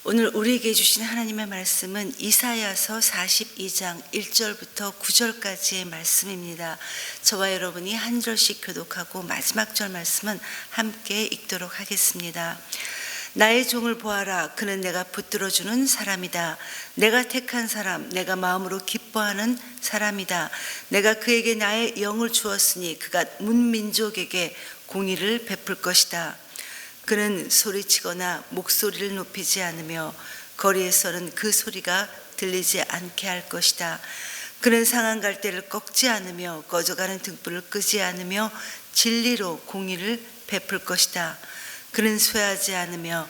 오늘 우리에게 주신 하나님의 말씀은 이사야서 42장 1절부터 9절까지의 말씀입니다. 저와 여러분이 한 절씩 교독하고 마지막 절 말씀은 함께 읽도록 하겠습니다. 나의 종을 보아라. 그는 내가 붙들어주는 사람이다. 내가 택한 사람, 내가 마음으로 기뻐하는 사람이다. 내가 그에게 나의 영을 주었으니 그가 문민족에게 공의를 베풀 것이다. 그는 소리치거나 목소리를 높이지 않으며 거리에서는 그 소리가 들리지 않게 할 것이다. 그는 상한 갈대를 꺾지 않으며 꺼져가는 등불을 끄지 않으며 진리로 공의를 베풀 것이다. 그는 쇠하지 않으며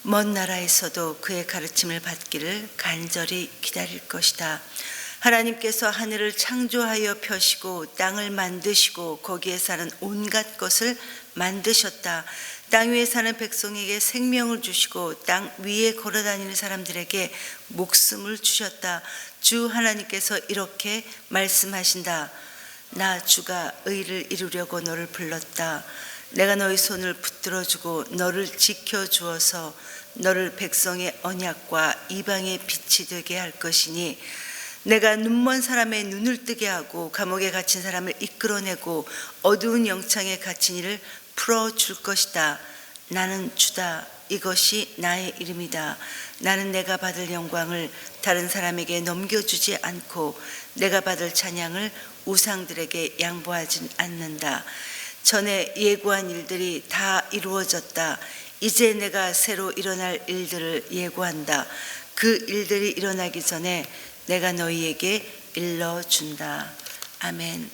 먼 나라에서도 그의 가르침을 받기를 간절히 기다릴 것이다. 하나님께서 하늘을 창조하여 펴시고 땅을 만드시고 거기에 사는 온갖 것을 만드셨다. 땅 위에 사는 백성에게 생명을 주시고 땅 위에 걸어다니는 사람들에게 목숨을 주셨다. 주 하나님께서 이렇게 말씀하신다. 나 주가 의를 이루려고 너를 불렀다. 내가 너의 손을 붙들어주고 너를 지켜주어서 너를 백성의 언약과 이방의 빛이 되게 할 것이니 내가 눈먼 사람의 눈을 뜨게 하고 감옥에 갇힌 사람을 이끌어내고 어두운 영창에 갇힌 이를 풀어줄 것이다. 나는 주다. 이것이 나의 이름이다. 나는 내가 받을 영광을 다른 사람에게 넘겨주지 않고 내가 받을 찬양을 우상들에게 양보하지 않는다. 전에 예고한 일들이 다 이루어졌다. 이제 내가 새로 일어날 일들을 예고한다. 그 일들이 일어나기 전에 내가 너희에게 일러준다. 아멘.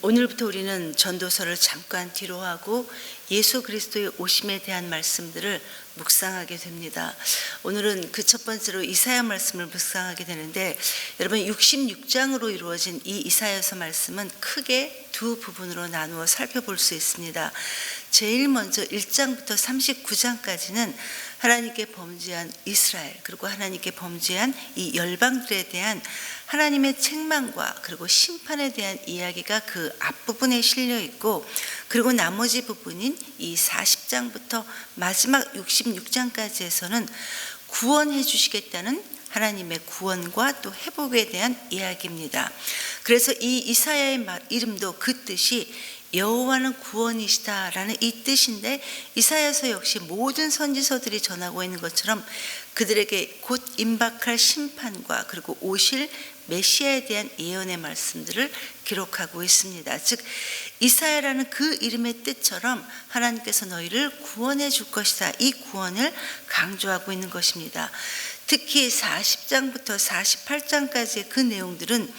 오늘부터 우리는 전도서를 잠깐 뒤로 하고 예수 그리스도의 오심에 대한 말씀들을 묵상하게 됩니다. 오늘은 그 첫 번째로 이사야 말씀을 묵상하게 되는데, 여러분 66장으로 이루어진 이 이사야서 말씀은 크게 두 부분으로 나누어 살펴볼 수 있습니다. 제일 먼저 1장부터 39장까지는 하나님께 범죄한 이스라엘, 그리고 하나님께 범죄한 이 열방들에 대한 하나님의 책망과 그리고 심판에 대한 이야기가 그 앞부분에 실려 있고, 그리고 나머지 부분인 이 40장부터 마지막 66장까지에서는 구원해 주시겠다는 하나님의 구원과 또 회복에 대한 이야기입니다. 그래서 이 이사야의 이름도 그 뜻이 여호와는 구원이시다라는 이 뜻인데, 이사야서 역시 모든 선지서들이 전하고 있는 것처럼 그들에게 곧 임박할 심판과 그리고 오실 메시아에 대한 예언의 말씀들을 기록하고 있습니다. 즉 이사야라는 그 이름의 뜻처럼 하나님께서 너희를 구원해 줄 것이다, 이 구원을 강조하고 있는 것입니다. 특히 40장부터 48장까지의 그 내용들은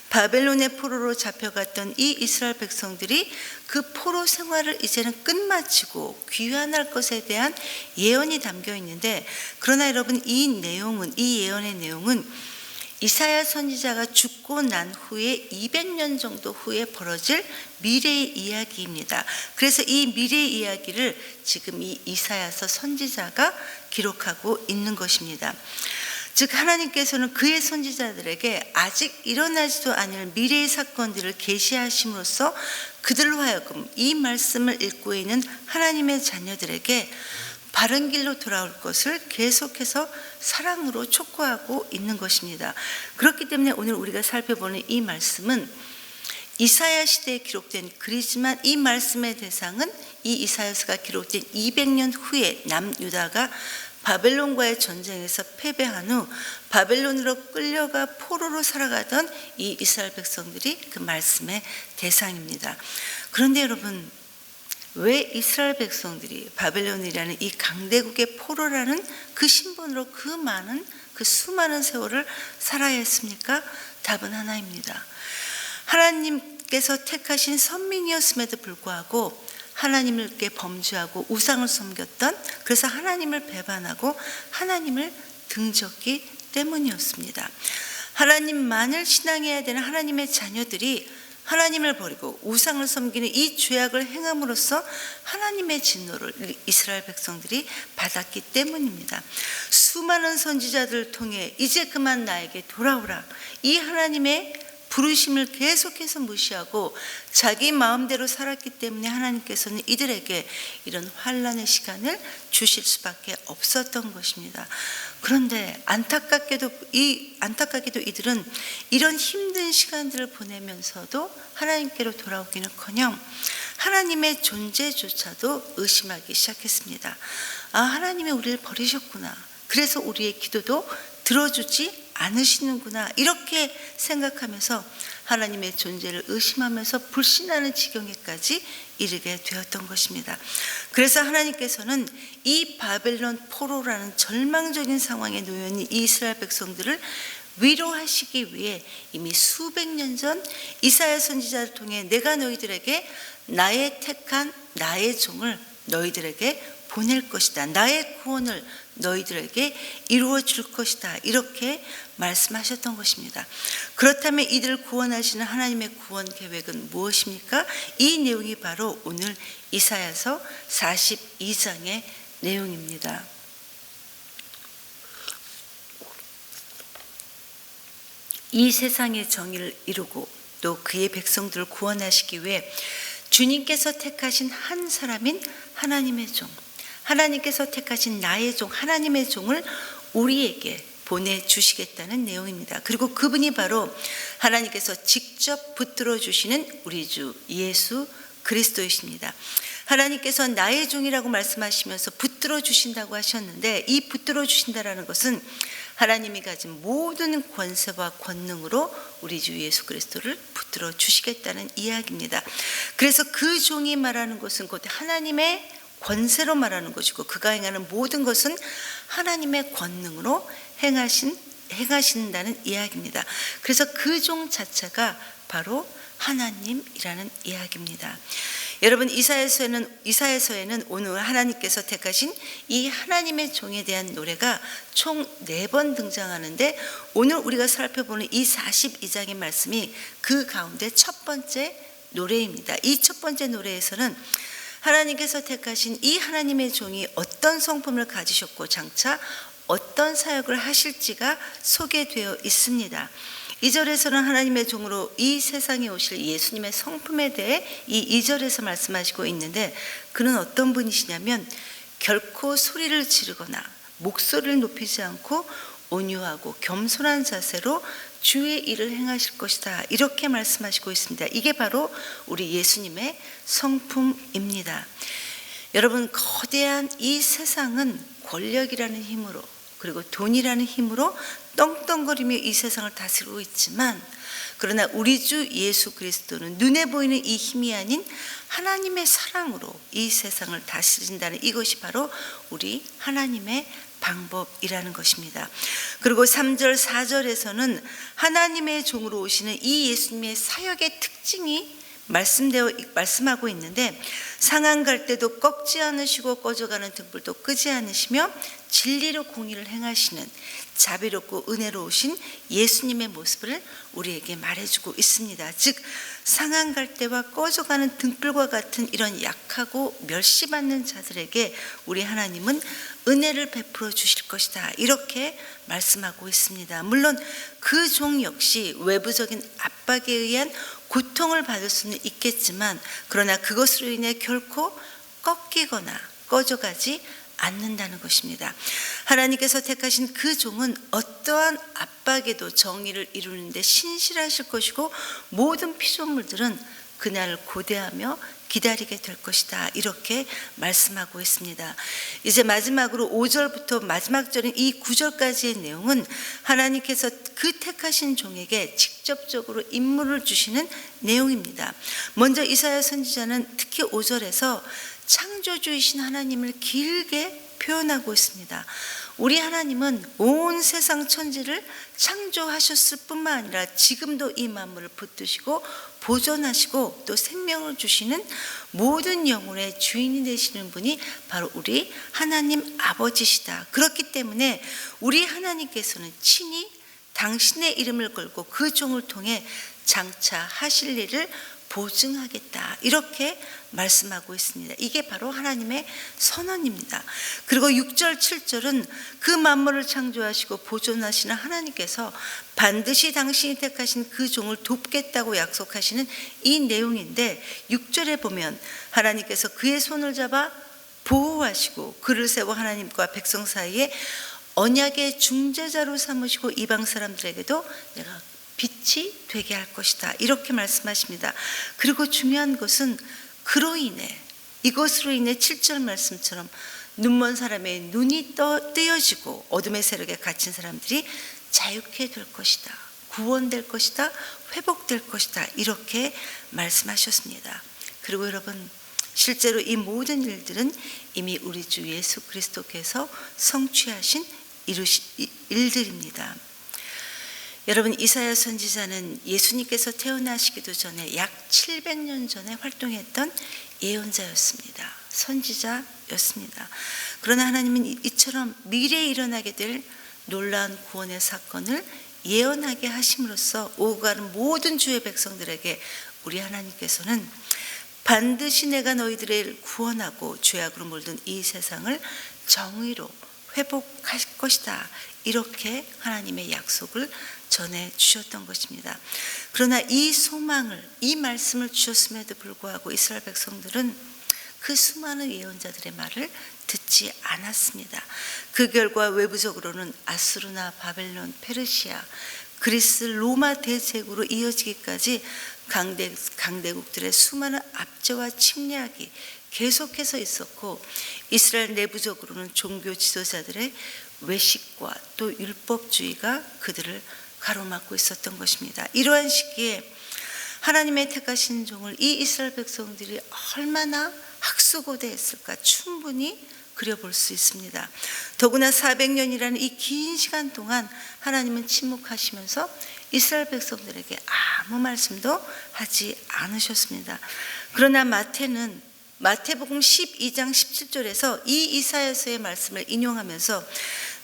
바벨론의 포로로 잡혀갔던 이 이스라엘 백성들이 그 포로 생활을 이제는 끝마치고 귀환할 것에 대한 예언이 담겨 있는데, 그러나 여러분 이 예언의 내용은 이사야 선지자가 죽고 난 후에 200년 정도 후에 벌어질 미래의 이야기입니다. 그래서 이 미래의 이야기를 지금 이 이사야서 선지자가 기록하고 있는 것입니다. 즉 하나님께서는 그의 선지자들에게 아직 일어나지도 않을 미래의 사건들을 계시하심으로써 그들로 하여금 이 말씀을 읽고 있는 하나님의 자녀들에게 바른 길로 돌아올 것을 계속해서 사랑으로 촉구하고 있는 것입니다. 그렇기 때문에 오늘 우리가 살펴보는 이 말씀은 이사야 시대에 기록된 글이지만, 이 말씀의 대상은 이 이사야서가 기록된 200년 후에 남유다가 바벨론과의 전쟁에서 패배한 후 바벨론으로 끌려가 포로로 살아가던 이 이스라엘 백성들이 그 말씀의 대상입니다. 그런데 여러분, 왜 이스라엘 백성들이 바벨론이라는 이 강대국의 포로라는 그 신분으로 그 수많은 세월을 살아야 했습니까? 답은 하나입니다. 하나님께서 택하신 선민이었음에도 불구하고 하나님께 범죄하고 우상을 섬겼던, 그래서 하나님을 배반하고 하나님을 등졌기 때문이었습니다. 하나님만을 신앙해야 되는 하나님의 자녀들이 하나님을 버리고 우상을 섬기는 이 죄악을 행함으로써 하나님의 진노를 이스라엘 백성들이 받았기 때문입니다. 수많은 선지자들을 통해 이제 그만 나에게 돌아오라, 이 하나님의 부르심을 계속해서 무시하고 자기 마음대로 살았기 때문에 하나님께서는 이들에게 이런 환난의 시간을 주실 수밖에 없었던 것입니다. 그런데 안타깝게도 이들은 이런 힘든 시간들을 보내면서도 하나님께로 돌아오기는커녕 하나님의 존재조차도 의심하기 시작했습니다. 하나님이 우리를 버리셨구나. 그래서 우리의 기도도 들어주지 않으시는구나. 이렇게 생각하면서 하나님의 존재를 의심하면서 불신하는 지경에까지 이르게 되었던 것입니다. 그래서 하나님께서는 이 바벨론 포로라는 절망적인 상황에 놓여 있는 이스라엘 백성들을 위로하시기 위해 이미 수백 년 전 이사야 선지자를 통해 내가 너희들에게 나의 택한 나의 종을 너희들에게 보낼 것이다. 나의 구원을 너희들에게 이루어 줄 것이다. 이렇게 말씀하셨던 것입니다. 그렇다면 이들을 구원하시는 하나님의 구원 계획은 무엇입니까? 이 내용이 바로 오늘 이사야서 42장의 내용입니다. 이 세상의 정의를 이루고 또 그의 백성들을 구원하시기 위해 주님께서 택하신 한 사람인 하나님의 종, 하나님께서 택하신 나의 종, 하나님의 종을 우리에게 보내주시겠다는 내용입니다. 그리고 그분이 바로 하나님께서 직접 붙들어 주시는 우리 주 예수 그리스도이십니다. 하나님께서 나의 종이라고 말씀하시면서 붙들어 주신다고 하셨는데, 이 붙들어 주신다라는 것은 하나님이 가진 모든 권세와 권능으로 우리 주 예수 그리스도를 붙들어 주시겠다는 이야기입니다. 그래서 그 종이 말하는 것은 곧 하나님의 권세로 말하는 것이고, 그가 행하는 모든 것은 하나님의 권능으로 행하신다는 이야기입니다. 그래서 그 종 자체가 바로 하나님이라는 이야기입니다. 여러분, 이사야서에는 오늘 하나님께서 택하신 이 하나님의 종에 대한 노래가 총 4번 등장하는데, 오늘 우리가 살펴보는 이 42장의 말씀이 그 가운데 첫 번째 노래입니다. 이 첫 번째 노래에서는 하나님께서 택하신 이 하나님의 종이 어떤 성품을 가지셨고 장차 어떤 사역을 하실지가 소개되어 있습니다. 2절에서는 하나님의 종으로 이 세상에 오실 예수님의 성품에 대해 이 2절에서 말씀하시고 있는데, 그는 어떤 분이시냐면 결코 소리를 지르거나 목소리를 높이지 않고 온유하고 겸손한 자세로 주의 일을 행하실 것이다. 이렇게 말씀하시고 있습니다. 이게 바로 우리 예수님의 성품입니다. 여러분, 거대한 이 세상은 권력이라는 힘으로 그리고 돈이라는 힘으로 떵떵거리며 이 세상을 다스리고 있지만, 그러나 우리 주 예수 그리스도는 눈에 보이는 이 힘이 아닌 하나님의 사랑으로 이 세상을 다스린다는 이것이 바로 우리 하나님의 방법이라는 것입니다. 그리고 3절 4절에서는 하나님의 종으로 오시는 이 예수님의 사역의 특징이 말씀하고 있는데, 상한 갈 때도 꺾지 않으시고 꺼져가는 등불도 끄지 않으시며 진리로 공의를 행하시는 자비롭고 은혜로우신 예수님의 모습을 우리에게 말해주고 있습니다. 즉, 상한 갈 때와 꺼져가는 등불과 같은 이런 약하고 멸시받는 자들에게 우리 하나님은 은혜를 베풀어 주실 것이다. 이렇게 말씀하고 있습니다. 물론 그 종 역시 외부적인 압박에 의한 고통을 받을 수는 있겠지만, 그러나 그것으로 인해 결코 꺾이거나 꺼져가지 않는다는 것입니다. 하나님께서 택하신 그 종은 어떠한 압박에도 정의를 이루는 데 신실하실 것이고, 모든 피조물들은 그날을 고대하며 기다리게 될 것이다. 이렇게 말씀하고 있습니다. 이제 마지막으로 5절부터 마지막 절인 이 9절까지의 내용은 하나님께서 그 택하신 종에게 직접적으로 임무를 주시는 내용입니다. 먼저 이사야 선지자는 특히 5절에서 창조주이신 하나님을 길게 표현하고 있습니다. 우리 하나님은 온 세상 천지를 창조하셨을 뿐만 아니라 지금도 이 만물을 붙드시고 보존하시고 또 생명을 주시는 모든 영혼의 주인이 되시는 분이 바로 우리 하나님 아버지시다. 그렇기 때문에 우리 하나님께서는 친히 당신의 이름을 걸고 그 종을 통해 장차 하실 일을 보증하겠다, 이렇게 말씀하고 있습니다. 이게 바로 하나님의 선언입니다. 그리고 6절 7절은 그 만물을 창조하시고 보존하시는 하나님께서 반드시 당신이 택하신 그 종을 돕겠다고 약속하시는 이 내용인데, 6절에 보면 하나님께서 그의 손을 잡아 보호하시고 그를 세워 하나님과 백성 사이에 언약의 중재자로 삼으시고 이방 사람들에게도 내가 빛이 되게 할 것이다, 이렇게 말씀하십니다. 그리고 중요한 것은 그로 인해, 이것으로 인해 7절 말씀처럼 눈먼 사람의 눈이 뜨여지고 어둠의 세력에 갇힌 사람들이 자유케 될 것이다, 구원될 것이다, 회복될 것이다, 이렇게 말씀하셨습니다. 그리고 여러분, 실제로 이 모든 일들은 이미 우리 주 예수 그리스도께서 성취하신 일들입니다. 여러분, 이사야 선지자는 예수님께서 태어나시기도 전에 약 700년 전에 활동했던 예언자였습니다. 선지자였습니다. 그러나 하나님은 이처럼 미래에 일어나게 될 놀라운 구원의 사건을 예언하게 하심으로써 오고 가는 모든 주의 백성들에게 우리 하나님께서는 반드시 내가 너희들을 구원하고 죄악으로 물든 이 세상을 정의로 회복할 것이다, 이렇게 하나님의 약속을 전해 주셨던 것입니다. 그러나 이 소망을, 이 말씀을 주셨음에도 불구하고 이스라엘 백성들은 그 수많은 예언자들의 말을 듣지 않았습니다. 그 결과 외부적으로는 아수르나 바벨론, 페르시아, 그리스, 로마 대제국으로 이어지기까지 강대국들의 수많은 압제와 침략이 계속해서 있었고, 이스라엘 내부적으로는 종교 지도자들의 외식과 또 율법주의가 그들을 가로막고 있었던 것입니다. 이러한 시기에 하나님의 택하신 종을 이 이스라엘 백성들이 얼마나 학수고대했을까 충분히 그려볼 수 있습니다. 더구나 400년이라는 이 긴 시간 동안 하나님은 침묵하시면서 이스라엘 백성들에게 아무 말씀도 하지 않으셨습니다. 그러나 마태복음 12장 17절에서 이 이사야서의 말씀을 인용하면서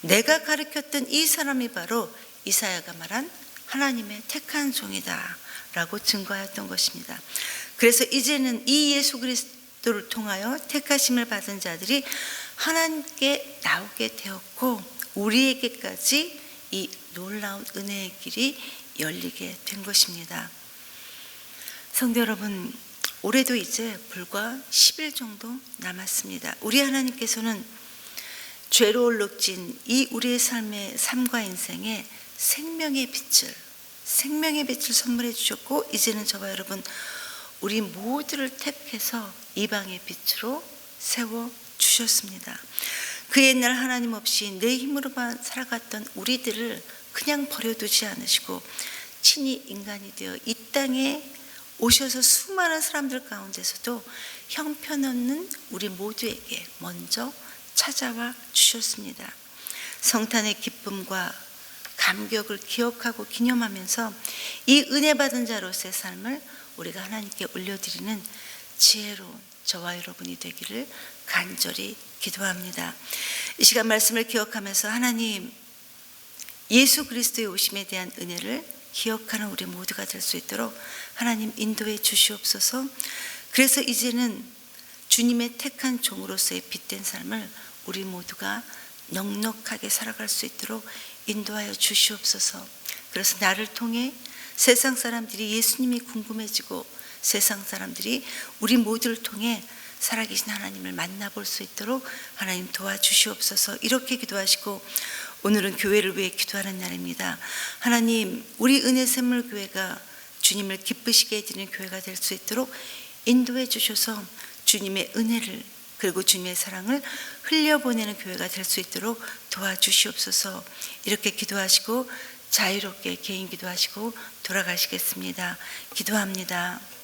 내가 가르쳤던 이 사람이 바로 이사야가 말한 하나님의 택한 종이다 라고 증거하였던 것입니다. 그래서 이제는 이 예수 그리스도를 통하여 택하심을 받은 자들이 하나님께 나오게 되었고, 우리에게까지 이 놀라운 은혜의 길이 열리게 된 것입니다. 성도 여러분, 올해도 이제 불과 10일 정도 남았습니다. 우리 하나님께서는 죄로 얼룩진 이 우리의 삶과 인생에 생명의 빛을 선물해 주셨고, 이제는 저와 여러분 우리 모두를 택해서 이방의 빛으로 세워 주셨습니다. 그 옛날 하나님 없이 내 힘으로만 살아갔던 우리들을 그냥 버려두지 않으시고 친히 인간이 되어 이 땅에 오셔서 수많은 사람들 가운데서도 형편없는 우리 모두에게 먼저 찾아와 주셨습니다. 성탄의 기쁨과 감격을 기억하고 기념하면서 이 은혜 받은 자로서의 삶을 우리가 하나님께 올려드리는 지혜로운 저와 여러분이 되기를 간절히 기도합니다. 이 시간 말씀을 기억하면서 하나님, 예수 그리스도의 오심에 대한 은혜를 기억하는 우리 모두가 될 수 있도록 하나님 인도해 주시옵소서. 그래서 이제는 주님의 택한 종으로서의 빛된 삶을 우리 모두가 넉넉하게 살아갈 수 있도록 인도하여 주시옵소서. 그래서 나를 통해 세상 사람들이 예수님이 궁금해지고 세상 사람들이 우리 모두를 통해 살아계신 하나님을 만나볼 수 있도록 하나님 도와주시옵소서. 이렇게 기도하시고 오늘은 교회를 위해 기도하는 날입니다. 하나님, 우리 은혜샘물교회가 주님을 기쁘시게 해드리는 교회가 될 수 있도록 인도해 주셔서 주님의 은혜를 그리고 주님의 사랑을 흘려보내는 교회가 될 수 있도록 도와주시옵소서. 이렇게 기도하시고 자유롭게 개인 기도하시고 돌아가시겠습니다. 기도합니다.